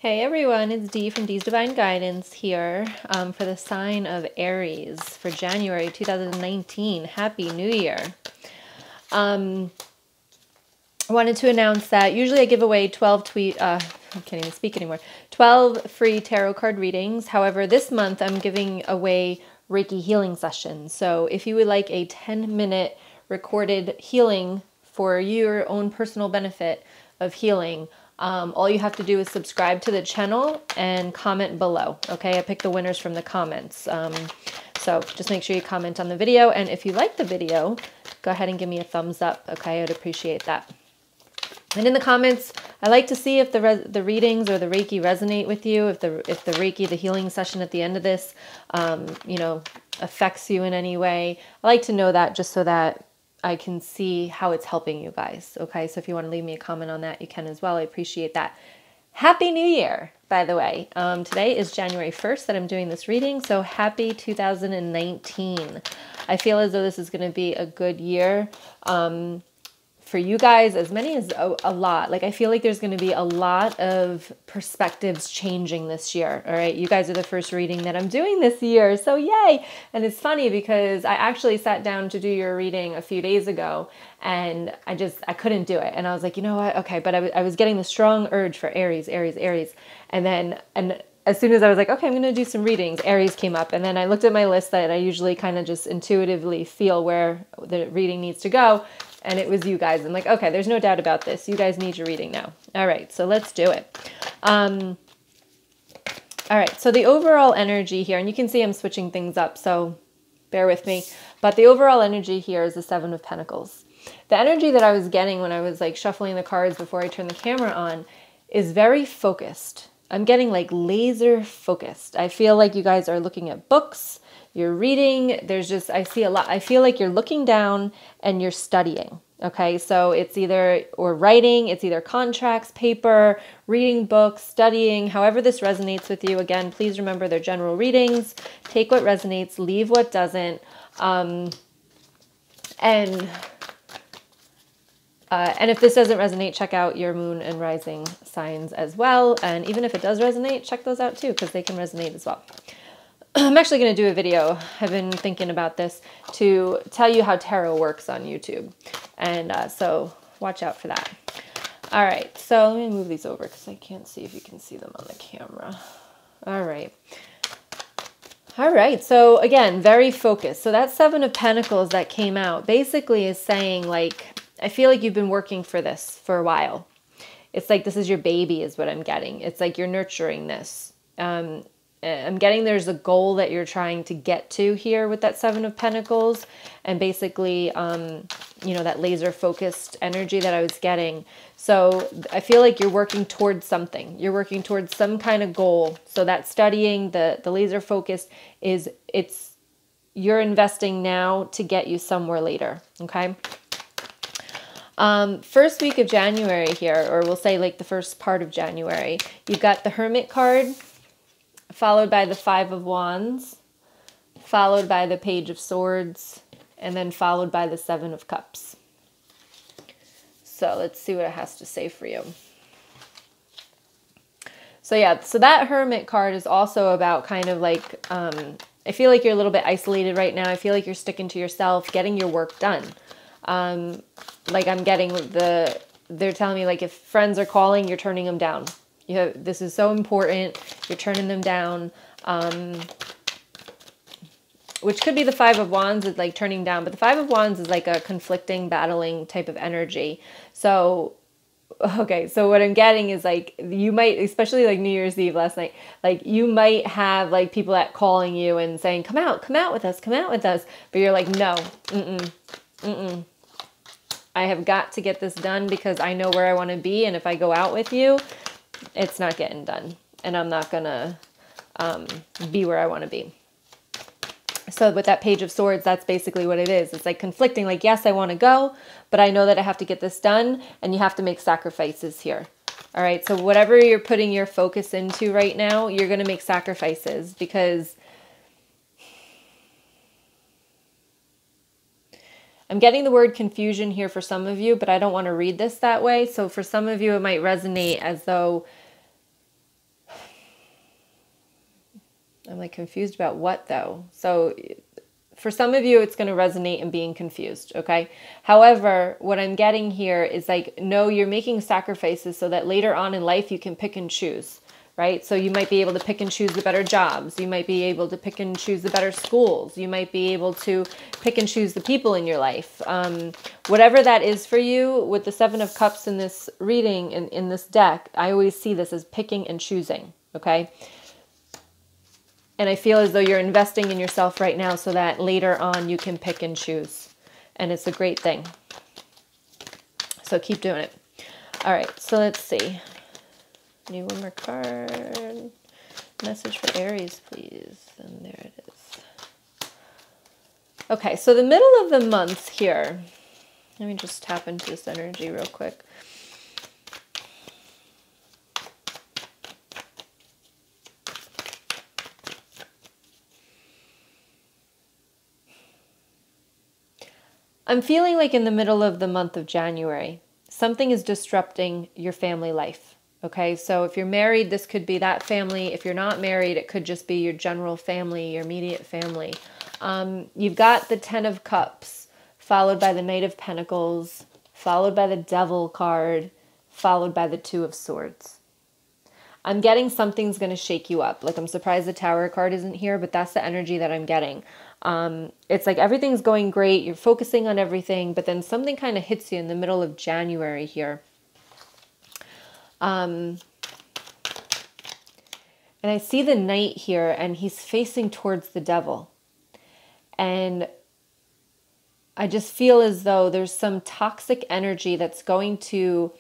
Hey everyone, it's Dee from Dee's Divine Guidance here for the sign of Aries for January 2019. Happy New Year. I wanted to announce that usually I give away 12 I can't even speak anymore, 12 free tarot card readings. However, this month I'm giving away Reiki healing sessions. So if you would like a 10-minute recorded healing for your own personal benefit of healing, all you have to do is subscribe to the channel and comment below. Okay, I pick the winners from the comments. So just make sure you comment on the video. And if you like the video, go ahead and give me a thumbs up. Okay, I'd appreciate that. And in the comments, I like to see if the readings or the Reiki resonate with you. If the Reiki, the healing session at the end of this, affects you in any way. I like to know that just so that I can see how it's helping you guys. Okay, so if you want to leave me a comment on that, you can as well. I appreciate that. Happy New Year, by the way. Today is January 1st that I'm doing this reading, so happy 2019. I feel as though this is going to be a good year for you guys, as many as a lot. Like, I feel like there's going to be a lot of perspectives changing this year. All right, you guys are the first reading that I'm doing this year, so yay. And it's funny because I actually sat down to do your reading a few days ago and I couldn't do it. And I was like, you know what? Okay, but I was getting the strong urge for Aries. And as soon as I was like, okay, I'm going to do some readings, Aries came up. And then I looked at my list that I usually kind of just intuitively feel where the reading needs to go. And it was you guys. I'm like, okay, there's no doubt about this. You guys need your reading now. All right, so let's do it. All right, so the overall energy here, and you can see I'm switching things up, so bear with me. But the overall energy here is the Seven of Pentacles. The energy that I was getting when I was like shuffling the cards before I turned the camera on is very focused. I'm getting like laser focused. I feel like you guys are looking at books, you're reading, I see a lot. I feel like you're looking down and you're studying. Okay, so it's or writing, it's either contracts, paper, reading books, studying, however this resonates with you. Again, please remember they're general readings. Take what resonates, leave what doesn't. And if this doesn't resonate, check out your moon and rising signs as well. And even if it does resonate, check those out too, because they can resonate as well. I'm actually going to do a video, I've been thinking about this, to tell you how tarot works on YouTube. And so watch out for that. All right, so let me move these over because I can't see if you can see them on the camera. All right. All right, so again, very focused. So that Seven of Pentacles that came out basically is saying, like, I feel like you've been working for this for a while. It's like this is your baby is what I'm getting. It's like you're nurturing this. I'm getting there's a goal that you're trying to get to here with that Seven of Pentacles. And basically, that laser focused energy that I was getting. So I feel like you're working towards something. You're working towards some kind of goal. So that studying, the laser focused you're investing now to get you somewhere later. Okay. First week of January here, or we'll say like the first part of January, you've got the Hermit card, followed by the Five of Wands, followed by the Page of Swords, and then followed by the Seven of Cups. So let's see what it has to say for you. So yeah, so that Hermit card is also about kind of like, I feel like you're a little bit isolated right now. I feel like you're sticking to yourself, getting your work done. Like I'm getting they're telling me like if friends are calling, you're turning them down. This is so important. You're turning them down, which could be the Five of Wands is like turning down, but the Five of Wands is like a conflicting, battling type of energy. So, okay, so what I'm getting is like you might, especially like New Year's Eve last night, like you might have like people that calling you and saying, come out with us, but you're like, no, I have got to get this done because I know where I want to be, and if I go out with you, it's not getting done, and I'm not gonna be where I want to be. So with that Page of Swords, that's basically what it is. It's like conflicting, like, yes, I want to go, but I know that I have to get this done, and you have to make sacrifices here. All right, so whatever you're putting your focus into right now, you're going to make sacrifices because I'm getting the word confusion here for some of you, but I don't want to read this that way. So for some of you, it might resonate as though I'm like confused about what though. So for some of you, it's going to resonate in being confused, okay? However, what I'm getting here is like, no, you're making sacrifices so that later on in life you can pick and choose, right? So you might be able to pick and choose the better jobs. You might be able to pick and choose the better schools. You might be able to pick and choose the people in your life. Whatever that is for you, with the Seven of Cups in this reading, in this deck, I always see this as picking and choosing, okay? And I feel as though you're investing in yourself right now so that later on you can pick and choose. And it's a great thing. So keep doing it. All right, so let's see. Need one more card. Message for Aries, please. And there it is. Okay, so the middle of the month here. Let me just tap into this energy real quick. I'm feeling like in the middle of the month of January, something is disrupting your family life. Okay, so if you're married, this could be that family. If you're not married, it could just be your general family, your immediate family. You've got the Ten of Cups, followed by the Knight of Pentacles, followed by the Devil card, followed by the Two of Swords. I'm getting something's going to shake you up. Like, I'm surprised the Tower card isn't here, but that's the energy that I'm getting. It's like everything's going great. You're focusing on everything, but then something kind of hits you in the middle of January here. And I see the Knight here, and he's facing towards the Devil. And I just feel as though there's some toxic energy that's going to,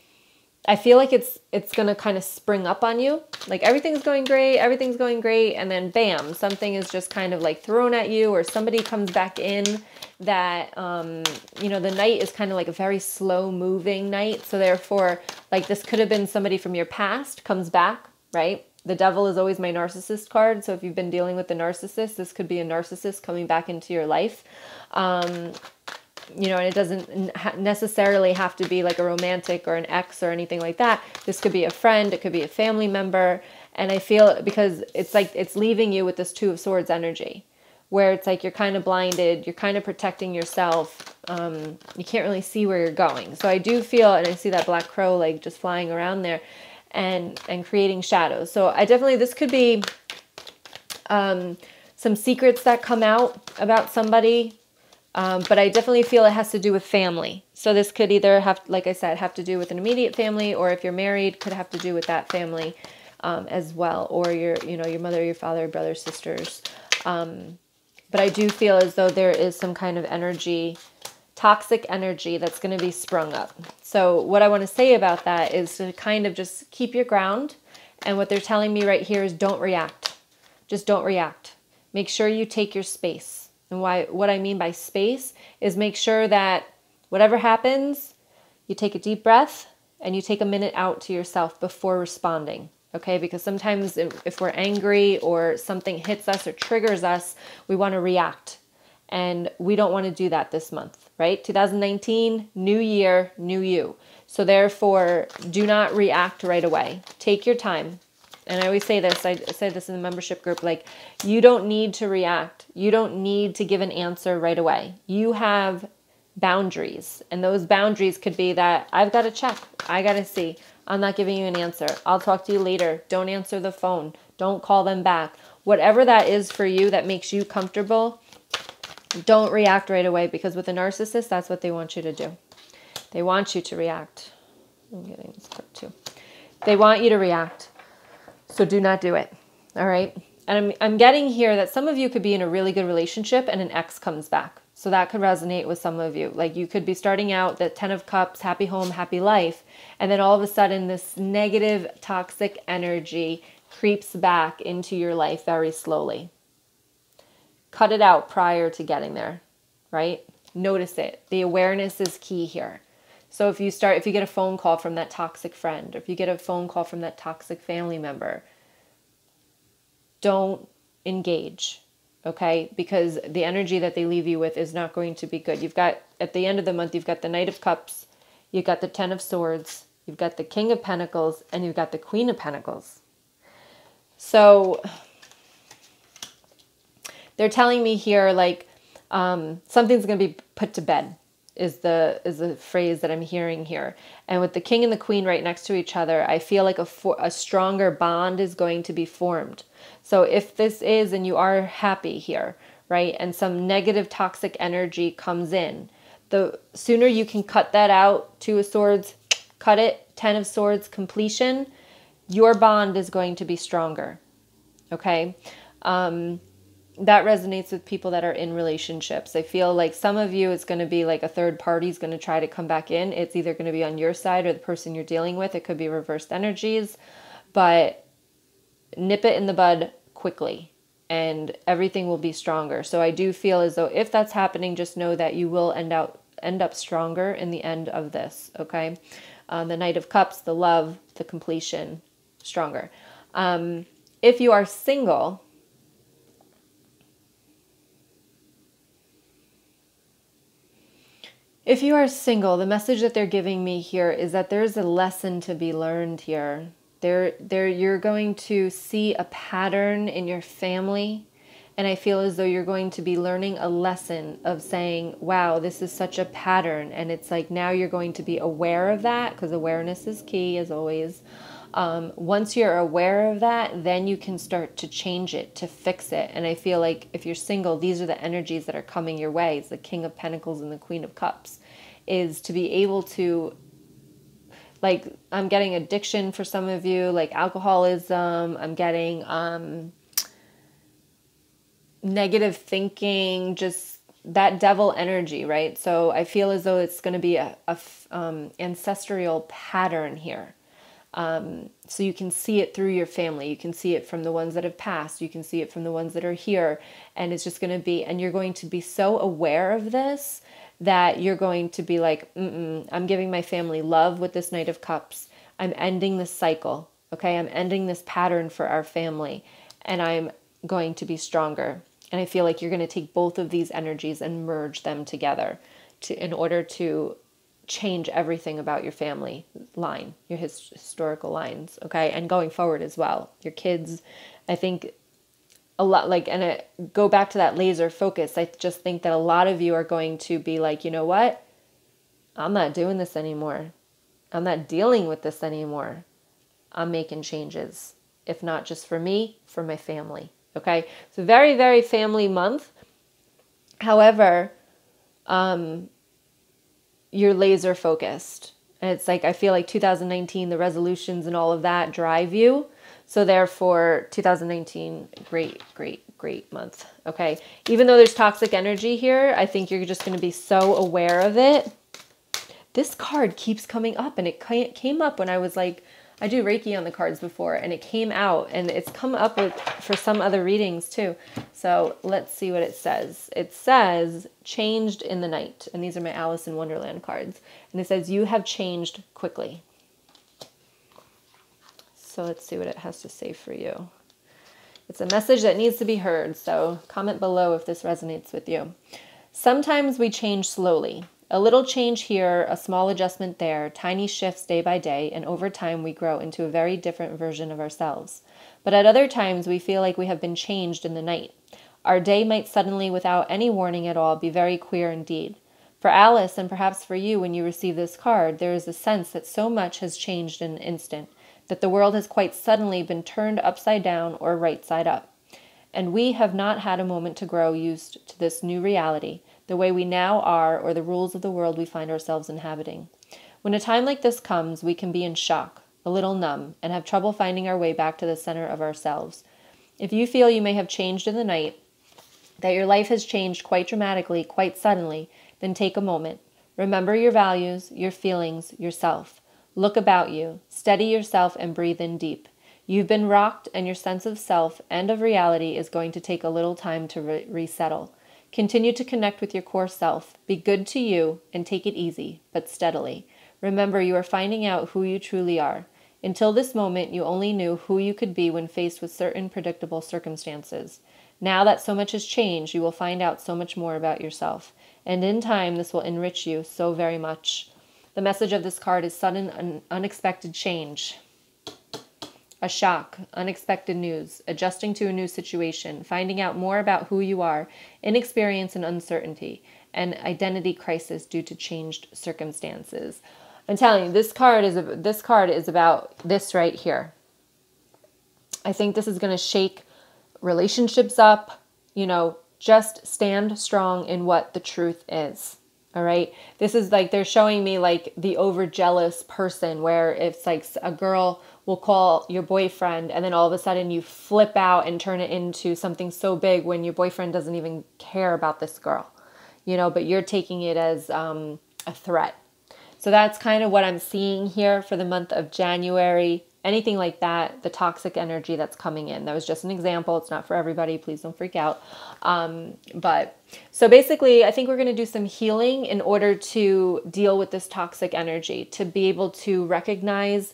I feel like it's going to kind of spring up on you. Like everything's going great, and then bam, something is just kind of like thrown at you, or somebody comes back in that, you know, the Knight is kind of like a very slow moving Knight. So therefore, like this could have been somebody from your past comes back, right? The Devil is always my narcissist card. So if you've been dealing with the narcissist, this could be a narcissist coming back into your life. You know, and it doesn't necessarily have to be like a romantic or an ex or anything like that. This could be a friend. It could be a family member. And I feel, because it's like it's leaving you with this Two of Swords energy, where it's like you're kind of blinded. You're kind of protecting yourself. You can't really see where you're going. So I do feel, and I see that black crow like just flying around there and creating shadows. So I definitely, this could be some secrets that come out about somebody. But I definitely feel it has to do with family. So this could either have, like I said, have to do with an immediate family, or if you're married, could have to do with that family as well, or your mother, your father, brothers, sisters. But I do feel as though there is some kind of energy, toxic energy that's going to be sprung up. So what I want to say about that is to kind of just keep your ground. And what they're telling me right here is don't react. Just don't react. Make sure you take your space. And what I mean by space is make sure that whatever happens, you take a deep breath and you take a minute out to yourself before responding. Okay, because sometimes if we're angry or something hits us or triggers us, we want to react. And we don't want to do that this month, right? 2019, new year, new you. So therefore, do not react right away. Take your time. And I always say this, I say this in the membership group, like, you don't need to react. You don't need to give an answer right away. You have boundaries. And those boundaries could be that I've got to check. I got to see. I'm not giving you an answer. I'll talk to you later. Don't answer the phone. Don't call them back. Whatever that is for you that makes you comfortable, don't react right away, because with a narcissist, that's what they want you to do. They want you to react. I'm getting this card too. They want you to react. So do not do it. All right. And I'm getting here that some of you could be in a really good relationship and an ex comes back. So that could resonate with some of you. Like you could be starting out the 10 of Cups, happy home, happy life. And then all of a sudden this negative, toxic energy creeps back into your life very slowly. Cut it out prior to getting there, right? Notice it. The awareness is key here. So if you get a phone call from that toxic friend, or if you get a phone call from that toxic family member, don't engage, okay? Because the energy that they leave you with is not going to be good. You've got, at the end of the month, you've got the Knight of Cups, you've got the 10 of Swords, you've got the King of Pentacles, and you've got the Queen of Pentacles. So they're telling me here, like, something's going to be put to bed is the phrase that I'm hearing here. And with the king and the queen right next to each other, I feel like a stronger bond is going to be formed. So if this is, and you are happy here, right, and some negative toxic energy comes in, the sooner you can cut that out, 2 of Swords, cut it, 10 of Swords, completion, your bond is going to be stronger. Okay? That resonates with people that are in relationships. I feel like some of you, it's going to be like a third party is going to try to come back in. It's either going to be on your side or the person you're dealing with. It could be reversed energies, but nip it in the bud quickly and everything will be stronger. So I do feel as though if that's happening, just know that you will end up stronger in the end of this. Okay. The Knight of Cups, the love, the completion, stronger. If you are single, the message that they're giving me here is that there's a lesson to be learned here. You're going to see a pattern in your family, and I feel as though you're going to be learning a lesson of saying, wow, this is such a pattern. And it's like now you're going to be aware of that, because awareness is key, as always. Once you're aware of that, then you can start to change it, to fix it. And I feel like if you're single, these are the energies that are coming your way. It's the King of Pentacles and the Queen of Cups, is to be able to, like, I'm getting addiction for some of you, like alcoholism. I'm getting negative thinking, just that devil energy, right? So I feel as though it's going to be a ancestral pattern here. So you can see it through your family. You can see it from the ones that have passed. You can see it from the ones that are here. And it's just going to be, and you're going to be so aware of this that you're going to be like, I'm giving my family love with this Knight of Cups. I'm ending this cycle. Okay. I'm ending this pattern for our family, and I'm going to be stronger. And I feel like you're going to take both of these energies and merge them together in order to change everything about your family line, your historical lines, okay? And going forward as well. Your kids, I think a lot, like, and go back to that laser focus. I just think that a lot of you are going to be like, you know what? I'm not doing this anymore. I'm not dealing with this anymore. I'm making changes. If not just for me, for my family, okay? So very, very family month. However, you're laser focused. And it's like, I feel like 2019, the resolutions and all of that drive you. So therefore, 2019, great month. Okay. Even though there's toxic energy here, I think you're just going to be so aware of it. This card keeps coming up, and it came up when I was like, I do Reiki on the cards before, and it came out, and it's come up for some other readings too. So let's see what it says. It says, changed in the night. And these are my Alice in Wonderland cards. And it says, you have changed quickly. So let's see what it has to say for you. It's a message that needs to be heard. So comment below if this resonates with you. Sometimes we change slowly. A little change here, a small adjustment there, tiny shifts day by day, and over time we grow into a very different version of ourselves. But at other times we feel like we have been changed in the night. Our day might suddenly, without any warning at all, be very queer indeed. For Alice, and perhaps for you when you receive this card, there is a sense that so much has changed in an instant, that the world has quite suddenly been turned upside down or right side up. And we have not had a moment to grow used to this new reality, the way we now are, or the rules of the world we find ourselves inhabiting. When a time like this comes, we can be in shock, a little numb, and have trouble finding our way back to the center of ourselves. If you feel you may have changed in the night, that your life has changed quite dramatically, quite suddenly, then take a moment. Remember your values, your feelings, yourself. Look about you, steady yourself, and breathe in deep. You've been rocked, and your sense of self and of reality is going to take a little time to resettle. Continue to connect with your core self. Be good to you and take it easy, but steadily. Remember, you are finding out who you truly are. Until this moment, you only knew who you could be when faced with certain predictable circumstances. Now that so much has changed, you will find out so much more about yourself. And in time, this will enrich you so very much. The message of this card is sudden and unexpected change. a shock, unexpected news, adjusting to a new situation, finding out more about who you are, inexperience and uncertainty, and identity crisis due to changed circumstances. I'm telling you, this card is about this right here. I think this is going to shake relationships up, just stand strong in what the truth is. All right. This is like, they're showing me like the overjealous person where it's like a girl will call your boyfriend and then all of a sudden you flip out and turn it into something so big when your boyfriend doesn't even care about this girl, but you're taking it as a threat. So that's kind of what I'm seeing here for the month of January. Anything like that, the toxic energy that's coming in. That was just an example. It's not for everybody. Please don't freak out. But so basically, I think we're going to do some healing in order to deal with this toxic energy, to be able to recognize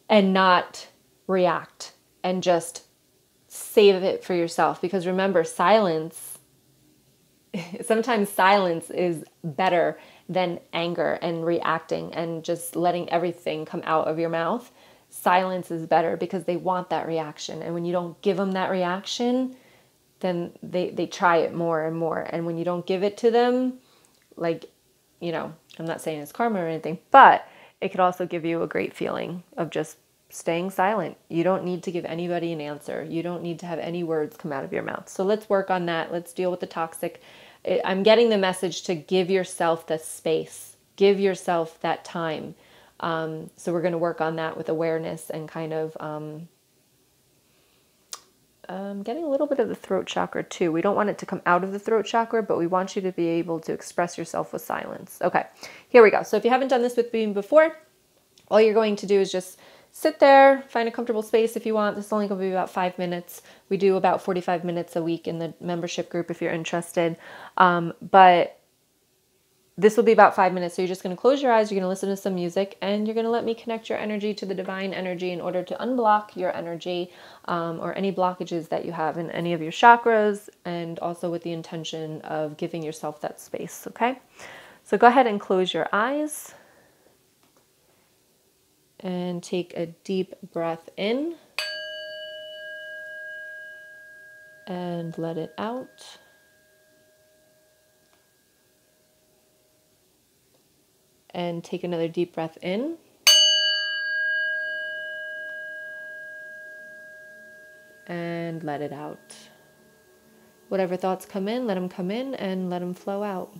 and not react and just save it for yourself. Because remember, sometimes silence is better than anger and reacting and just letting everything come out of your mouth. Silence is better because they want that reaction. And when you don't give them that reaction, then they try it more and more. And when you don't give it to them, I'm not saying it's karma or anything, but it could also give you a great feeling of just staying silent. You don't need to give anybody an answer. You don't need to have any words come out of your mouth. So let's work on that. Let's deal with the toxic. I'm getting the message to give yourself the space, give yourself that time. So we're going to work on that with awareness and kind of getting a little bit of the throat chakra too. We don't want it to come out of the throat chakra, but we want you to be able to express yourself with silence. Okay, here we go. So if you haven't done this with me before, all you're going to do is just sit there, find a comfortable space if you want. This is only going to be about 5 minutes. We do about 45 minutes a week in the membership group if you're interested. But this will be about 5 minutes. So you're just going to close your eyes. You're going to listen to some music and you're going to let me connect your energy to the divine energy in order to unblock your energy or any blockages that you have in any of your chakras, and also with the intention of giving yourself that space. Okay. So go ahead and close your eyes. And take a deep breath in and let it out. And take another deep breath in. And let it out. Whatever thoughts come in, let them come in and let them flow out.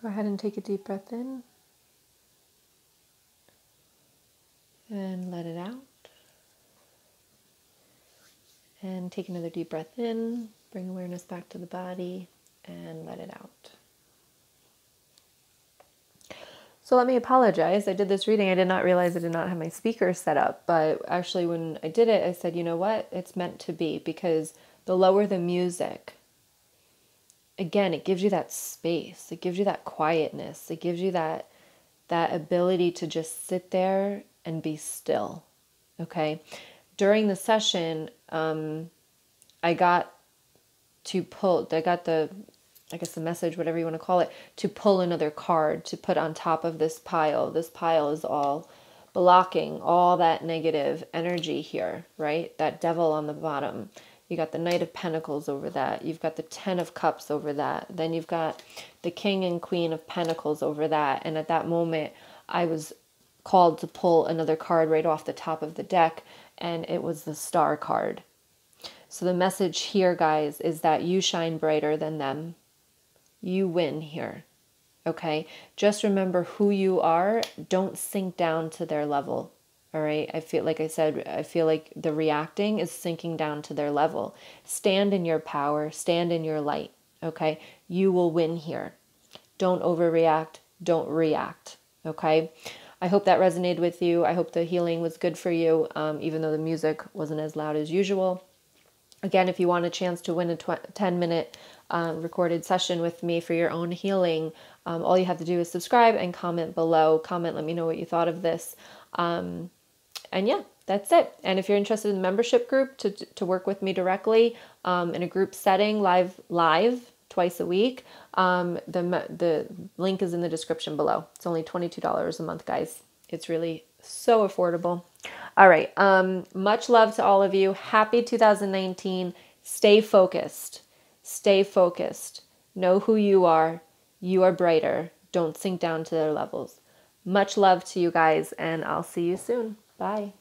Go ahead and take a deep breath in and let it out. And take another deep breath in, bring awareness back to the body, and let it out. So let me apologize. I did this reading. I did not realize I did not have my speaker set up. But actually when I did it, I said, you know what? It's meant to be, because the lower the music, again, it gives you that space. It gives you that quietness. It gives you that ability to just sit there and be still. Okay? During the session, I got the message, whatever you want to call it, to pull another card to put on top of this pile. This pile is all blocking all that negative energy here, right? That devil on the bottom. You got the Knight of Pentacles over that. You've got the Ten of Cups over that. Then you've got the King and Queen of Pentacles over that. And at that moment, I was called to pull another card right off the top of the deck, and it was the Star card. So the message here, guys, is that you shine brighter than them. You win here, okay? Just remember who you are. Don't sink down to their level, all right? I feel like the reacting is sinking down to their level. Stand in your power. Stand in your light, okay? You will win here. Don't overreact. Don't react, okay? I hope that resonated with you. I hope the healing was good for you, even though the music wasn't as loud as usual. Again, if you want a chance to win a 10-minute recorded session with me for your own healing, all you have to do is subscribe and comment below. Comment, let me know what you thought of this. And yeah, that's it. And if you're interested in the membership group to work with me directly in a group setting, live twice a week, the link is in the description below. It's only $22 a month, guys. It's really so affordable. All right. Much love to all of you. Happy 2019. Stay focused. Stay focused. Know who you are. You are brighter. Don't sink down to their levels. Much love to you guys, and I'll see you soon. Bye.